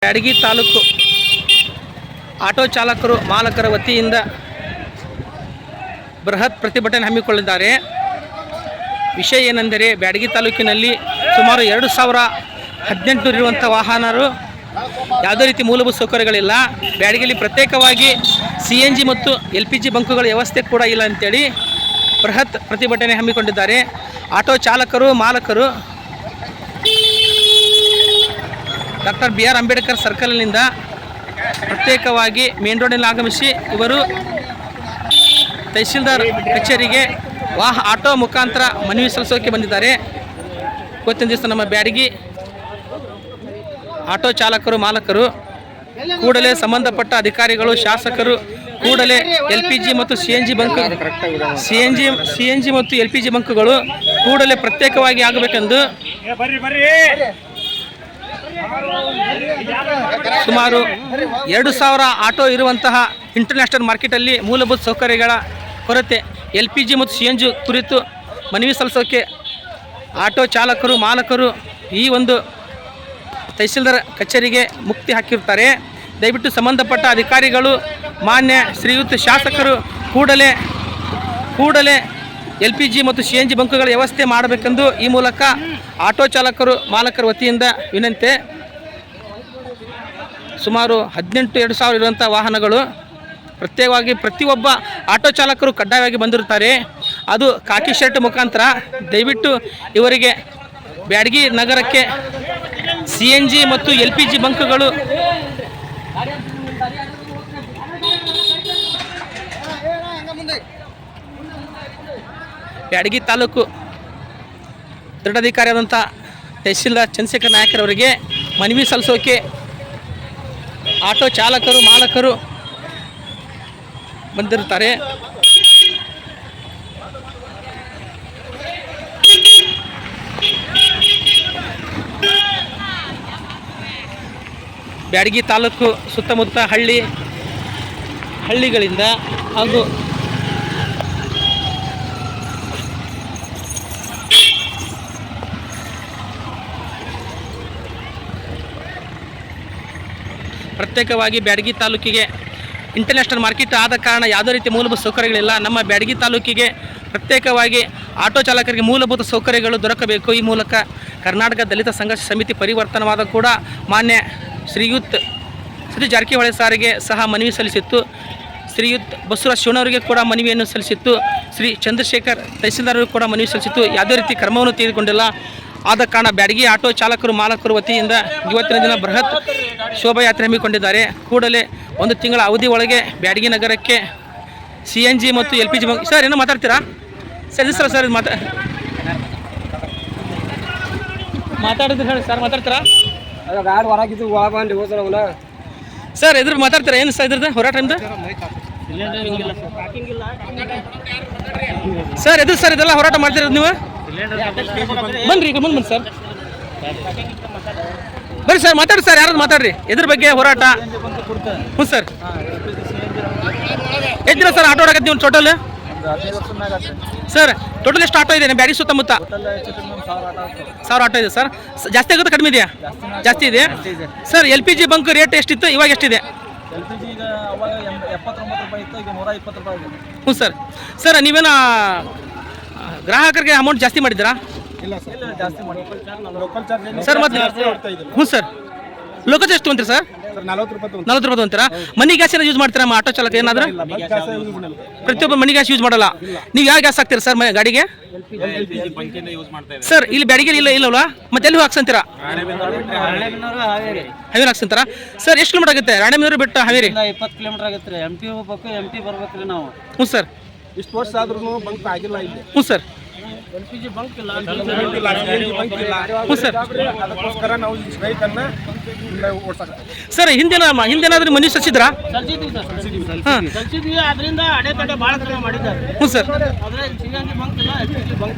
Byadgi taluk auto ಚಾಲಕರು ಮಾಲಕರ ವತಿಯಿಂದ ಬೃಹತ್ ಪ್ರತಿಭಟನೆ ಹಮ್ಮಿಕೊಳ್ಳಿದ್ದಾರೆ. ವಿಷಯ ಏನೆಂದರೆ ಬ್ಯಾಡಗಿ ತಾಲೂಕಿನಲ್ಲಿ ಸುಮಾರು 2018 ಇರುವಂಥ ವಾಹನರು ಯಾವುದೇ ರೀತಿ ಮೂಲಭೂತ ಸೌಕರ್ಯಗಳಿಲ್ಲ. ಬ್ಯಾಡಗಿಯಲ್ಲಿ ಪ್ರತ್ಯೇಕವಾಗಿ CNG ಮತ್ತು LPG ಬಂಕುಗಳ ವ್ಯವಸ್ಥೆ ಕೂಡ ಇಲ್ಲ ಅಂತೇಳಿ ಬೃಹತ್ ಪ್ರತಿಭಟನೆ ಹಮ್ಮಿಕೊಂಡಿದ್ದಾರೆ. ಆಟೋ ಚಾಲಕರು ಮಾಲಕರು ಡಾಕ್ಟರ್ BR ಅಂಬೇಡ್ಕರ್ ಸರ್ಕಲ್ನಿಂದ ಪ್ರತ್ಯೇಕವಾಗಿ ಮೇನ್ ರೋಡಿನಲ್ಲಿ ಆಗಮಿಸಿ ಇವರು ತಹಸೀಲ್ದಾರ್ ಕಚೇರಿಗೆ ಆಟೋ ಮುಖಾಂತರ ಮನವಿ ಸಲ್ಲಿಸೋಕೆ ಬಂದಿದ್ದಾರೆ. ಇವತ್ತಿನ ದಿವಸ ನಮ್ಮ ಬ್ಯಾಡಗಿ ಆಟೋ ಚಾಲಕರು ಮಾಲಕರು ಕೂಡಲೇ ಸಂಬಂಧಪಟ್ಟ ಅಧಿಕಾರಿಗಳು ಶಾಸಕರು ಕೂಡಲೇ LPG ಮತ್ತು CNG ಬಂಕ್ CNG ಮತ್ತು LPG ಬಂಕ್ಗಳು ಕೂಡಲೇ ಪ್ರತ್ಯೇಕವಾಗಿ ಆಗಬೇಕೆಂದು ಸುಮಾರು 2000 ಆಟೋ ಇರುವಂತಹ ಇಂಟರ್ನ್ಯಾಷನಲ್ ಮಾರ್ಕೆಟಲ್ಲಿ ಮೂಲಭೂತ ಸೌಕರ್ಯಗಳ ಕೊರತೆ LPG ಮತ್ತು CNG ಕುರಿತು ಮನವಿ ಸಲ್ಲಿಸೋಕೆ ಆಟೋ ಚಾಲಕರು ಮಾಲಕರು ಈ ಒಂದು ತಹಸೀಲ್ದಾರ್ ಕಚೇರಿಗೆ ಮುಕ್ತಿ ಹಾಕಿರ್ತಾರೆ. ದಯವಿಟ್ಟು ಸಂಬಂಧಪಟ್ಟ ಅಧಿಕಾರಿಗಳು ಮಾನ್ಯ ಶ್ರೀಯುತ ಶಾಸಕರು ಕೂಡಲೇ LPG ಮತ್ತು CNG ಬಂಕುಗಳ ವ್ಯವಸ್ಥೆ ಮಾಡಬೇಕೆಂದು ಈ ಮೂಲಕ ಆಟೋ ಚಾಲಕರು ಮಾಲಕರ ವತಿಯಿಂದ ವಿನಂತಿ. ಸುಮಾರು 2000 ಇರುವಂಥ ವಾಹನಗಳು ಪ್ರತ್ಯೇಕವಾಗಿ ಪ್ರತಿಯೊಬ್ಬ ಆಟೋ ಚಾಲಕರು ಕಡ್ಡಾಯವಾಗಿ ಬಂದಿರುತ್ತಾರೆ. ಅದು ಕಾಕಿ ಶರ್ಟ್ ಮುಖಾಂತರ ದಯವಿಟ್ಟು ಇವರಿಗೆ ಬ್ಯಾಡಗಿ ನಗರಕ್ಕೆ CNG ಮತ್ತು LPG ಬಂಕ್ಗಳು ಬ್ಯಾಡಗಿ ತಾಲೂಕು ದೃಢಾಧಿಕಾರಿಯಾದಂಥ ತಹಸೀಲ್ದಾರ್ ಚಂದ್ರಶೇಖರ್ ನಾಯಕರವರಿಗೆ ಮನವಿ ಸಲ್ಲಿಸೋಕೆ ಆಟೋ ಚಾಲಕರು ಮಾಲಕರು ಬಂದಿರುತ್ತಾರೆ. ಬ್ಯಾಡಗಿ ತಾಲೂಕು ಸುತ್ತಮುತ್ತ ಹಳ್ಳಿಗಳಿಂದ ಹಾಗೂ ಪ್ರತ್ಯೇಕವಾಗಿ ಬ್ಯಾಡಗಿ ತಾಲೂಕಿಗೆ ಇಂಟರ್ನ್ಯಾಷನಲ್ ಮಾರ್ಕೆಟ್ ಆದ ಕಾರಣ ಯಾವುದೇ ರೀತಿ ಮೂಲಭೂತ ಸೌಕರ್ಯಗಳಿಲ್ಲ. ನಮ್ಮ ಬ್ಯಾಡಗಿ ತಾಲೂಕಿಗೆ ಪ್ರತ್ಯೇಕವಾಗಿ ಆಟೋ ಚಾಲಕರಿಗೆ ಮೂಲಭೂತ ಸೌಕರ್ಯಗಳು ದೊರಕಬೇಕು. ಈ ಮೂಲಕ ಕರ್ನಾಟಕ ದಲಿತ ಸಂಘರ್ಷ ಸಮಿತಿ ಪರಿವರ್ತನವಾದ ಕೂಡ ಮಾನ್ಯ ಶ್ರೀಯುತ್ ಸತೀಶ್ ಜಾರಕಿಹೊಳಿ ಸಾರಿಗೆ ಸಹ ಮನವಿ ಸಲ್ಲಿಸಿತ್ತು. ಶ್ರೀಯುತ್ ಬಸವರಾಜ್ ಶಿವಣ್ಣವರಿಗೆ ಕೂಡ ಮನವಿಯನ್ನು ಸಲ್ಲಿಸಿತ್ತು. ಶ್ರೀ ಚಂದ್ರಶೇಖರ್ ತಹಸೀಲ್ದಾರರು ಕೂಡ ಮನವಿ ಸಲ್ಲಿಸಿತ್ತು. ಯಾವುದೇ ರೀತಿ ಕ್ರಮವನ್ನು ತೆಗೆದುಕೊಂಡಿಲ್ಲ. ಆದ ಕಾರಣ ಬ್ಯಾಡಗಿ ಆಟೋ ಚಾಲಕರು ಮಾಲಕರು ವತಿಯಿಂದ ಇವತ್ತಿನ ದಿನ ಬೃಹತ್ ಶೋಭಾಯಾತ್ರೆ ಹಮ್ಮಿಕೊಂಡಿದ್ದಾರೆ. ಕೂಡಲೇ 1 ತಿಂಗಳ ಅವಧಿ ಒಳಗೆ ಬ್ಯಾಡಗಿ ನಗರಕ್ಕೆ CNG ಮತ್ತು LPG ಬಂಕ್. ಸರ್ ಏನೋ ಮಾತಾಡ್ತೀರಾ ಸರ್? ಸರ್ ಮಾತಾಡಿದ್ರೆ ಹೇಳಿ ಸರ್. ಮಾತಾಡ್ತೀರಾ ಸರ್? ಇದ್ರ ಮಾತಾಡ್ತೀರಾ ಏನು ಸರ್ ಇದ್ರದ್ದು ಹೋರಾಟ ನಿಮ್ದು ಸರ್? ಎದುರು ಸರ್ ಇದೆಲ್ಲ ಹೋರಾಟ ಮಾಡ್ತಿರೋದು ನೀವು? ಬನ್ರಿ ಈಗ ಮುಂದೆ ಸರ್. ಬರ್ರಿ ಸರ್ ಮಾತಾಡ್ರಿ ಸರ್. ಯಾರು ಮಾತಾಡ್ರಿ ಇದ್ರ ಬಗ್ಗೆ ಹೋರಾಟ? ಹ್ಞೂ ಸರ್. ಎಷ್ಟು ದಿನ ಸರ್ ಆಟೋ ಆಡಕತ್ತೀವಿ ಒಂದು ಟೋಟಲ್? ಸರ್ ಟೋಟಲ್ ಎಷ್ಟು ಆಟೋ ಇದೆ ಬ್ಯಾಡಗಿ ಸುತ್ತಮುತ್ತ? 1000 ಆಟೋ ಇದೆ ಸರ್. ಜಾಸ್ತಿ ಆಗುತ್ತೆ ಕಡಿಮೆ ಇದೆಯಾ? ಜಾಸ್ತಿ ಇದೆ ಸರ್. LPG ಬಂಕ್ ರೇಟ್ ಎಷ್ಟಿತ್ತು, ಇವಾಗ ಎಷ್ಟಿದೆ? ಹ್ಞೂ ಸರ್. ಸರ್ ನೀವೇನ ಗ್ರಾಹಕರಿಗೆ ಅಮೌಂಟ್ ಜಾಸ್ತಿ ಮಾಡಿದ್ದೀರಾ? ಸರ್ ಮತ್ತೆ ಹ್ಞೂ ಸರ್. ಲೋಕಲ್ ಎಷ್ಟು ತೊಗೊಂತೀರಿ ಸರ್? 40 ರೂಪಾಯಿ ತೊಗೊಂತೀರಾ? ಮನಿ ಗ್ಯಾಸ್ ಏನೋ ಯೂಸ್ ಮಾಡ್ತೀರಾ ಆಟೋ ಚಾಲಕ? ಏನಾದರೂ ಪ್ರತಿಯೊಬ್ಬ ಮನಿ ಗ್ಯಾಸ್ ಯೂಸ್ ಮಾಡಲ್ಲ. ನೀವು ಯಾವ ಗ್ಯಾಸ್ ಹಾಕ್ತೀರಾ ಸರ್ ಗಾಡಿಗೆ? ಸರ್ ಇಲ್ಲಿ ಬ್ಯಾಡಗಿಯಲ್ಲಿ ಇಲ್ಲವಲ್ಲ ಮತ್ತೆ ಎಲ್ಲಿ ಹಾಕ್ಸಂತೀರಾ? ಹಾವೇರಿ ಹಾಕ್ಸಂತಾರ ಸರ್? ಎಷ್ಟು ಕಿಲೋಮೀಟರ್ ಆಗುತ್ತೆ ರಾಣೆಬೆನ್ನೂರು ಬಿಟ್ಟು ಹಾವೇರಿ? 20 ಕಿಲೋಮೀಟರ್ ಆಗುತ್ತೆ. MP ಹೋಗ್ಬೇಕು, MP ಬರ್ಬೇಕ್ರಿ ನಾವು. ಹ್ಞೂ ಸರ್. ಇಷ್ಟು ವರ್ಷ ಆದ್ರೂ ಬಂಕ್ ಆಗಿಲ್ಲ ಇಲ್ಲಿ. ಹ್ಞೂ ಸರ್. LPG ಬಂಕ್ ಇಲ್ಲ. ಹ್ಞೂ ಸರ್. ಅದಕ್ಕೋಸ್ಕರ ನಾವು ಈ ಸ್ಟ್ರೈಕ್ ಅನ್ನ ಸರ್ ಹಿಂದೇನಾದ್ರೂ ಮನವಿ ಸಲ್ಲಿಸಿದ್ರಾ? ಸಲ್ಲಿಸಿದ್ವಿ. ಅದರಿಂದ ಅಡೆತಡೆ ಭಾಳ ಕಡಿಮೆ ಮಾಡಿದ್ದಾರೆ. ಹ್ಞೂ ಸರ್.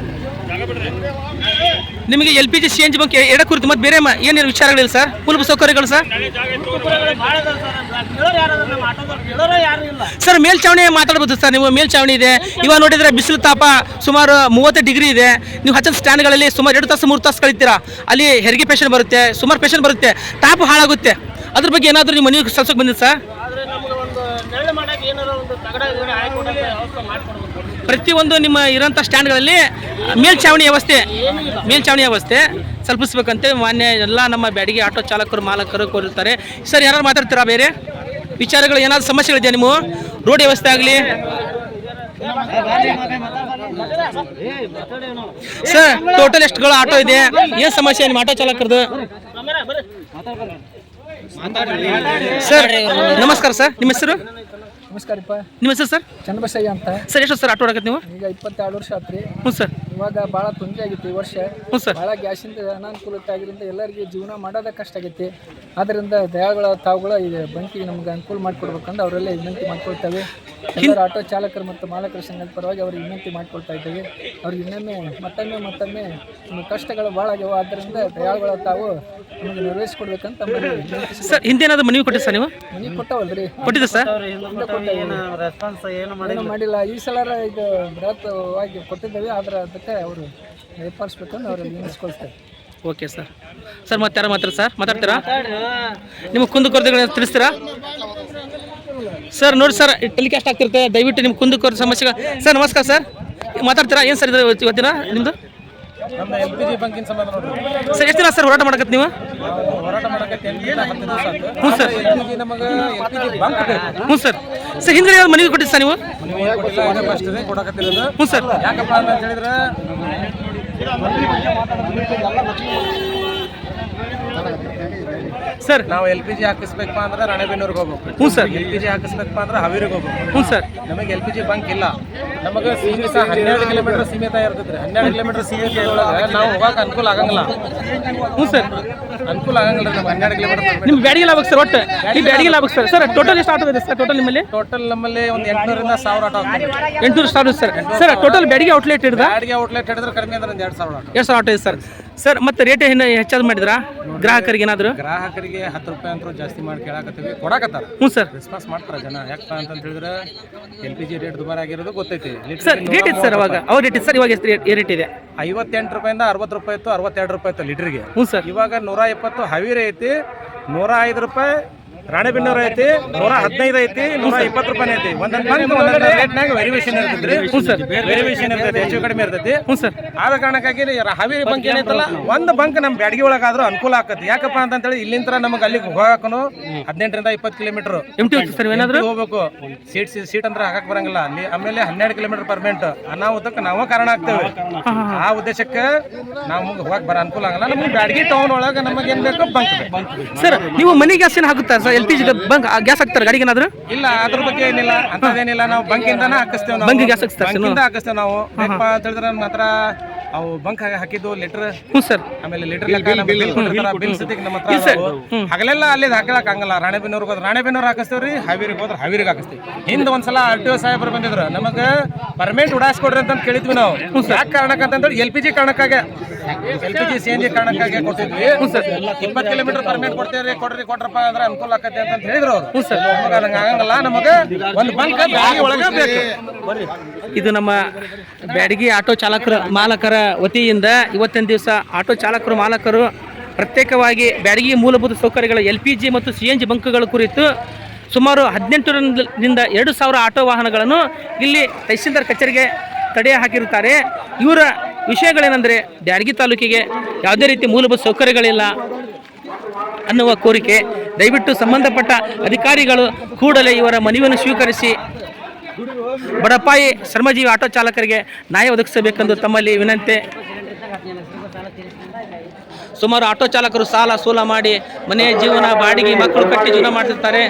ನಿಮಗೆ LPG CNG ಬಂಕ್ ಎಡ ಕುರಿತು ಮತ್ತೆ ಬೇರೆ ಏನೇನು ವಿಚಾರಗಳಿಲ್ಲ ಸರ್? ಮೂಲಭೂತ ಸೌಕರ್ಯಗಳು ಸರ್? ಸರ್ ಮೇಲ್ಚಾವಣಿ ಮಾತಾಡ್ಬೋದು ಸರ್. ನೀವು ಮೇಲ್ಚಾವಣಿ ಇದೆ, ಇವಾಗ ನೋಡಿದ್ರೆ ಬಿಸಿಲು ತಾಪ ಸುಮಾರು 30 ಡಿಗ್ರಿ ಇದೆ. ನೀವು ಹಚ್ಚನ ಸ್ಟ್ಯಾಂಡ್ಗಳಲ್ಲಿ ಸುಮಾರು 2 ತಾಸು 3 ತಾಸು ಕಳಿತೀರಾ. ಅಲ್ಲಿ ಹೆರಿಗೆ ಪೇಷಂಟ್ ಬರುತ್ತೆ, ಸುಮಾರು ಪೇಷಂಟ್ ಬರುತ್ತೆ, ಟಾಪ್ ಹಾಳಾಗುತ್ತೆ. ಅದ್ರ ಬಗ್ಗೆ ಏನಾದರೂ ನೀವು ಮನೆಗೆ ಸಲ್ಸಕ್ಕೆ ಬಂದಿದ್ದು ಸರ್? ಆದ್ರೆ ನಮ್ಗೆ ಒಂದು ನೆರಳು ಮಾಡಕ್ಕೆ ಏನಾರ ಒಂದು ತಗಡ ಗಿಡ ಹಾಕೊಡಕ್ಕೆ ವ್ಯವಸ್ಥೆ ಮಾಡ್ಕೊಡ್ಬೇಕು. ಪ್ರತಿಯೊಂದು ನಿಮ್ಮ ಇರೋಂಥ ಸ್ಟ್ಯಾಂಡ್ಗಳಲ್ಲಿ ಮೇಲ್ಛಾವಣಿ ವ್ಯವಸ್ಥೆ ಕಲ್ಪಿಸ್ಬೇಕಂತೆ ಮಾನ್ಯ ಎಲ್ಲ ನಮ್ಮ ಬ್ಯಾಡಗಿ ಆಟೋ ಚಾಲಕರು ಮಾಲಕರು ಕೋರಿರ್ತಾರೆ. ಸರ್ ಯಾರು ಮಾತಾಡ್ತೀರಾ ಬೇರೆ ವಿಚಾರಗಳು ಏನಾದರೂ ಸಮಸ್ಯೆಗಳಿದೆಯಾ ನಿಮ್ಮ ರೋಡ್ ವ್ಯವಸ್ಥೆ ಆಗಲಿ? ಸರ್ ಟೋಟಲ್ ಎಷ್ಟುಗಳು ಆಟೋ ಇದೆ, ಏನು ಸಮಸ್ಯೆ ನಿಮ್ಮ ಆಟೋ ಚಾಲಕರದು? ಸರ್ ನಮಸ್ಕಾರ ಸರ್, ನಿಮ್ಮ ಹೆಸರು? ನಮಸ್ಕಾರಪ್ಪ. ನಿಮ್ಮ ಹೆಸರು ಸರ್? ಚನ್ನಬಸಯ್ಯ ಅಂತ. ಸರ್ ಎಷ್ಟು ಸರ್ ಆಟೋ ಹೊಡಕತ್ತೆ ನೀವು? ಈಗ 22 ವರ್ಷ ಆತ್ರಿ. ಹ್ಞೂ ಸರ್. ಇವಾಗ ಭಾಳ ತೊಂದರೆ ಆಗೈತಿ ಈ ವರ್ಷ. ಹ್ಞೂ ಸರ್. ಭಾಳ ಗ್ಯಾಸಿಂದ ಅನಾನುಕೂಲತೆ ಆಗಿದ್ದರಿಂದ ಎಲ್ಲರಿಗೆ ಜೀವನ ಮಾಡೋದ ಕಷ್ಟ ಆಗೈತಿ. ಆದ್ದರಿಂದ ದಯಾಗಳ ತಾವುಗಳ ಈಗ ಬಂಕಿಗೆ ನಮ್ಗೆ ಅನುಕೂಲ ಮಾಡಿಕೊಡ್ಬೇಕಂದ್ರೆ ಅವರೆಲ್ಲ ವಿನಂತಿ ಮಾಡ್ಕೊಳ್ತೇವೆ. ಎಲ್ಲರೂ ಆಟೋ ಚಾಲಕರು ಮತ್ತು ಮಾಲಕರ ಸಂಘದ ಪರವಾಗಿ ಅವ್ರಿಗೆ ವಿನಂತಿ ಮಾಡ್ಕೊಳ್ತಾ ಇದ್ದೇವೆ. ಅವ್ರಿಗೆ ಇನ್ನೊಮ್ಮೆ ಮತ್ತೊಮ್ಮೆ ನಮ್ಮ ಕಷ್ಟಗಳು ಭಾಳ ಆಗ್ಯಾವ. ಆದ್ದರಿಂದ ದಯಾಗಳ ತಾವು ನಮಗೆ ನೆರವೇರಿಸಿಕೊಡ್ಬೇಕಂತ ಸರ್. ಹಿಂದೇನಾದ್ರು ಮನವಿ ಕೊಟ್ಟಿರಿ ಸರ್ ನೀವು? ಮನೆ ಕೊಟ್ಟವಲ್ರಿ? ಕೊಟ್ಟಿದ್ದೆ ಸರ್. ಏನು ಮಾಡಿಲ್ಲ. ಈ ಸಲ ಇದು ಬೃಹತ್ವಾಗಿ ಕೊಟ್ಟಿದ್ದೇವೆ. ಆದ್ರೆ ಅದಕ್ಕೆ ಅವರು ಏರ್ಪಡಿಸ್ಬೇಕಂದ್ರೆ ಅವ್ರಿಗೆ ವಿನಿಸ್ಕೊಳ್ತಾರೆ. Okay sir. ಸರ್ ಮತ್ತೆ ಯಾರು ಮಾತಾಡ್ತೀರಾ? ನಿಮ್ಮ ಕುಂದುಕೊರತೆಗಳನ್ನ ತಿಳಿಸ್ತೀರಾ ಸರ್? ನೋಡಿ ಸರ್, ಟೆಲಿಕಾಸ್ಟ್ ಆಗ್ತಿರುತ್ತೆ, ದಯವಿಟ್ಟು ನಿಮ್ಮ ಕುಂದುಕೊರತೆ ಸಮಸ್ಯೆ. ಸರ್ ನಮಸ್ಕಾರ ಸರ್, ಮಾತಾಡ್ತೀರಾ? ಏನು ಸರ್ ಇದು ಇವತ್ತಿನ ನಿಮ್ಮದು? ನಮ್ಮ LPG ಬಂಕಿನ ಸಂಬಂಧ ನೋಡ್ರಿ ಸರ್ ಎಷ್ಟು ದಿನ ಸರ್ ಹೋರಾಟ ಮಾಡಕತ್ತೆ ನೀವು? ಹೋರಾಟ ಮಾಡಕ್ಕೆ 10 ದಿವಸ ಆಯ್ತು. ಹ್ಞೂ ಸರ್. LPG ನಮಗೆ LPG ಬಂಕ್ ಬೇಕು. ಹ್ಞೂ ಸರ್. ಸರ್ ಹಿಂದೆ ಯಾವ್ದು ಮನೆಗೆ ಕೊಟ್ಟಿದ್ದು ಸರ್ ನೀವು? ಫಸ್ಟ್ ಕೊಡಕತ್ತಿರೋದು. ಹ್ಞೂ ಸರ್. ಯಾಕಪ್ಪ ಅಂತ ಹೇಳಿದ್ರೆ ಸರ್ ನಾವು LPG ಹಾಕಿಸ್ಬೇಕಪ್ಪ ಅಂದ್ರೆ ರಾಣೆಬೆನ್ನೂರಿಗೆ ಹೋಗ್ಬೇಕು. ಹ್ಞೂ ಸರ್. LPG ಹಾಕಿಸ್ಬೇಕಪ್ಪ ಅಂದ್ರೆ ಹಾವೇರಿಗೆ ಹೋಗ್ಬೇಕು. ಹ್ಞೂ ಸರ್. ನಮಗೆ LPG ಬಂಕ್ ಇಲ್ಲ. ನಮಗೆ ಸೀಮಿತ 12 ಕಿಲೋಮೀಟರ್ ಸೀಮಿತ ಇರ್ತೈತ್ರಿ. 12 ಕಿಲೋಮೀಟರ್ ಸೀಮಿತ ಒಳಗೆ ನಾವು ಹೋಗಕ್ಕೆ ಅನುಕೂಲ ಆಗಂಗಿಲ್ಲ. ಹ್ಞೂ ಸರ್. ಅನುಕೂಲ ಆಗಂಗಿಲ್ಲ ನಮ್ಗೆ 12 ಕಿಲೋಮೀಟರ್. ನಿಮ್ಮ ಬ್ಯಾಡಿಗೆ ಲಾಭಕ್ಕೆ ಸರ್? ಒಟ್ಟು ಈ ಬ್ಯಾಡಿಗೆ ಲಾಭಕ್ಕೆ ಸರ್? ಸರ್ ಟೋಟಲ್ ಎಷ್ಟು ಆಟೋ ಇದೆ ಸರ್ ಟೋಟಲ್ ನಿಮ್ಮಲ್ಲಿ? ಟೋಟಲ್ ನಮ್ಮಲ್ಲಿ ಒಂದು 800 ರಿಂದ 1000 ಆಟೋ ಆಗ್ತದೆ. 800 star sir. Sir total Byadgi outlet ಹಿಡಿದ ಬ್ಯಾಡಿಗೆ ಔಟ್ಲೆಟ್ ಹಿಡಿದ್ರೆ ಕಡಿಮೆ ಅಂದ್ರೆ ಒಂದು 2000 ಆಟೋ. 2000 ಆಟೋ ಇದೆ ಸರ್. ಸರ್ ಮತ್ತೆ ರೇಟ್ ಏನು ಹೆಚ್ಚಾಗಿ ಮಾಡಿದ್ರಾ ಗ್ರಾಹಕರಿಗೆ ಏನಾದರೂ? ಗ್ರಾಹಕರಿಗೆ 10 ರೂಪಾಯಿ ಅಂತೂ ಜಾಸ್ತಿ ಮಾಡಿ ಕೇಳಾಕತ್ತೀವಿ, ಕೊಡಾಕತ್ತಾರ. ಹ್ಞೂ ಸರ್. ರೆಸ್ಪಾನ್ಸ್ ಮಾಡ್ತಾರೆ ಜನ. ಯಾಕಪ್ಪ ಅಂತ ಹೇಳಿದ್ರೆ LPG ರೇಟ್ ದುಬಾರಿ ಆಗಿರೋದು ಗೊತ್ತೈತಿ. ಸರ್ ರೇಟ್ ಇದೆ ಸರ್ ಅವಾಗ? ಅವ್ರ ರೇಟ್ ಇದೆ ಸರ್. ಇವಾಗ ಎಷ್ಟು ರೇಟ್ ಇದೆ? 58 ರೂಪಾಯಿಂದ 60 ರೂಪಾಯಿ ಇತ್ತು, 62 ರೂಪಾಯಿ ಇತ್ತು ಲೀಟ್ರಿಗೆ. ಹ್ಞೂ ಸರ್. ಇವಾಗ 120 ಹಾವೇರಿ ಐತಿ, 105 ರೂಪಾಯಿ ರಾಣೆಬೆನ್ನೂರು ಐತಿ, 115 ಐತಿ, 120 ರೂಪಾಯಿ ಐತಿ. ಒಂದೊಂದು ರೇಟ್ನಾಗ ವೇರಿಯೇಷನ್ ಇರ್ತೈತ್ರಿ. ಹ್ಞೂ ಸರ್. ವೇರಿಯೇಷನ್ ಇರ್ತೈತಿ, ಹೆಚ್ಚು ಕಡಿಮೆ ಇರ್ತೈತಿ. ಹ್ಞೂ ಸರ್. ಆದ ಕಾರಣಕ್ಕಾಗಿ ಹಾವೇರಿ ಬಂಕ್ ಏನೈತಲ್ಲ, ಒಂದು ಬಂಕ್ ನಮ್ಮ ಬ್ಯಾಡಗಿ ಒಳಗಾದ್ರೂ ಅನುಕೂಲ ಆಕತಿ. ಯಾಕಪ್ಪ ಅಂತೇಳಿ ಇಲ್ಲಿಂದ ನಮಗೆ ಅಲ್ಲಿಗೆ ಹೋಗಾಕನು 18 ರಿಂದ 20 ಕಿಲೋಮೀಟರ್ ಎಂಟಿ ಹೋಗ್ತೀವಿ ಸರ್ ಏನಾದರೂ ಹೋಗ್ಬೇಕು. ಸೀಟ್ ಅಂದ್ರೆ ಹಾಕಕ್ ಬರಂಗಿಲ್ಲ ಅಲ್ಲಿ. ಆಮೇಲೆ 12 ಕಿಲೋಮೀಟರ್ ಪರ್ಮೆಂಟ್ ಅನಾಹುತಕ್ಕೆ ನಾವು ಕಾರಣ ಆಗ್ತೇವೆ. ಆ ಉದ್ದೇಶಕ್ಕೆ ನಾವು ಹೋಗಕ್ ಬರ ಅನುಕೂಲ ಆಗಲ್ಲ. ನಮ್ಗೆ ಬ್ಯಾಡಗಿ ಟೌನ್ ಒಳಗೆ ನಮಗೆ ಏನ್ ಬೇಕು ಬಂಕ್ ಬೇಕು. ಸರ್ ನೀವು ಮನೆ ಗ್ಯಾಸ್ ಏನು ಹಾಕುತ್ತಾರೆ ಸರ್? LPG ಬಂಕ್ ಗ್ಯಾಸ್ ಹಾಕ್ತಾರೆ ಗಾಡಿಗೆ ಏನಾದರೂ? ಇಲ್ಲ, ಅದ್ರ ಬಗ್ಗೆ ಏನಿಲ್ಲ, ಅಂತದೇನಿಲ್ಲ. ನಾವು ಬಂಕಿಂದಾನ ಹಾಕಿಸ್ತೇವೆ. ಬಂಕ್ ಗ್ಯಾಸ್ ಹಾಕ್ತಾರೆ ಬಂಕಿಂದ ಹಾಕಿಸ್ತೇವೆ ನಾವು. ಬೇಕಪ್ಪ ಅಂತ ಹೇಳಿದ್ರೆ ಮಾತ್ರ ಅವು ಬಂಕ್ ಹಾಕಿದ್ದು ಲೆಟರ್. ಹ್ಞೂ ಸರ್. ಆಮೇಲೆ ಲೆಟರ್ ಬಿಲ್ ಸತಿಗೆ ನಮ್ಮ ಹತ್ರ ಅದಾವು. ಹಗಲೆಲ್ಲ ಅಲ್ಲಿ ಹಾಕಲಕ್ ಆಗಲ್ಲ. ರಾಣೆಬೆನ್ನೂರಿಗೆ ಹೋದ್ರೆ ರಾಣೆಬೆನ್ನೂರು ಹಾಕಿಸ್ತೇವ್ರಿ, ಹಾವೇರಿಗೆ ಹೋದ್ರೆ ಹಾವೇರಿಗೆ ಹಾಕಿಸ್ತೀವಿ. ಹಿಂದೆ ಒಂದ್ಸಲ RTO ಸಾಹೇಬರು ಬಂದಿದ್ರು, ನಮಗೆ ಪರ್ಮೆಂಟ್ ಉಡಾಯಿಸ್ಕೊಡ್ರಿ ಅಂತ ಕೇಳಿದ್ವಿ ನಾವು. ಯಾಕೆ ಕಾರಣಕ್ಕೆ ಅಂತಂದ್ರೆ LPG ಕಾರಣಕ್ಕಾಗೆ, LPG CNG ಕಾರಣಕ್ಕಾಗಿ ಕೊಟ್ಟಿದ್ವಿ. 20 ಕಿಲೋಮೀಟರ್ ಪರ್ಮೆಂಟ್ ಕೊಡ್ರಪ್ಪ ಅಂದ್ರೆ ಅನುಕೂಲ ಆಕತಿ ಅಂತ ಹೇಳಿದ್ರು ಅವರು. ನಮಗೆ ಅದಂಗೆ ಆಗಂಗಿಲ್ಲ. ನಮಗೆ ಒಂದು ಬಂಕ್ ಬ್ಯಾಡಗಿ ಒಳಗೆ ಬೇಕು. ಇದು ನಮ್ಮ ಬ್ಯಾಡಗಿ ಆಟೋ ಚಾಲಕರ ಮಾಲಕರ ವತಿಯಿಂದ ಇವತ್ತಿನ ದಿವಸ ಆಟೋ ಚಾಲಕರು ಮಾಲಕರು ಪ್ರತ್ಯೇಕವಾಗಿ ಬ್ಯಾಡಗಿ ಮೂಲಭೂತ ಸೌಕರ್ಯಗಳ LPG ಮತ್ತು CNG ಬಂಕ್ಗಳ ಕುರಿತು ಸುಮಾರು 18ರಿಂದ 2000 ಆಟೋ ವಾಹನಗಳನ್ನು ಇಲ್ಲಿ ತಹಸೀಲ್ದಾರ್ ಕಚೇರಿಗೆ ತಡೆ ಹಾಕಿರುತ್ತಾರೆ. ಇವರ ವಿಷಯಗಳೇನೆಂದರೆ ಬ್ಯಾಡಗಿ ತಾಲೂಕಿಗೆ ಯಾವುದೇ ರೀತಿ ಮೂಲಭೂತ ಸೌಕರ್ಯಗಳಿಲ್ಲ ಅನ್ನುವ ಕೋರಿಕೆ. ದಯವಿಟ್ಟು ಸಂಬಂಧಪಟ್ಟ ಅಧಿಕಾರಿಗಳು ಕೂಡಲೇ ಇವರ ಮನವಿಯನ್ನು ಸ್ವೀಕರಿಸಿ ಬಡಪಾಯಿ ಶ್ರಮಜೀವಿ ಆಟೋ ಚಾಲಕರಿಗೆ ನ್ಯಾಯ ಒದಗಿಸಬೇಕೆಂದು ತಮ್ಮಲ್ಲಿ ವಿನಂತಿ. ಸುಮಾರು ಆಟೋ ಚಾಲಕರು ಸಾಲ ಸೂಲ ಮಾಡಿ ಮನೆಯ ಜೀವನ ಬಾಡಿಗೆ ಮಕ್ಕಳು ಕಟ್ಟಿ ಜೀವನ ಮಾಡ್ತಿರ್ತಾರೆ.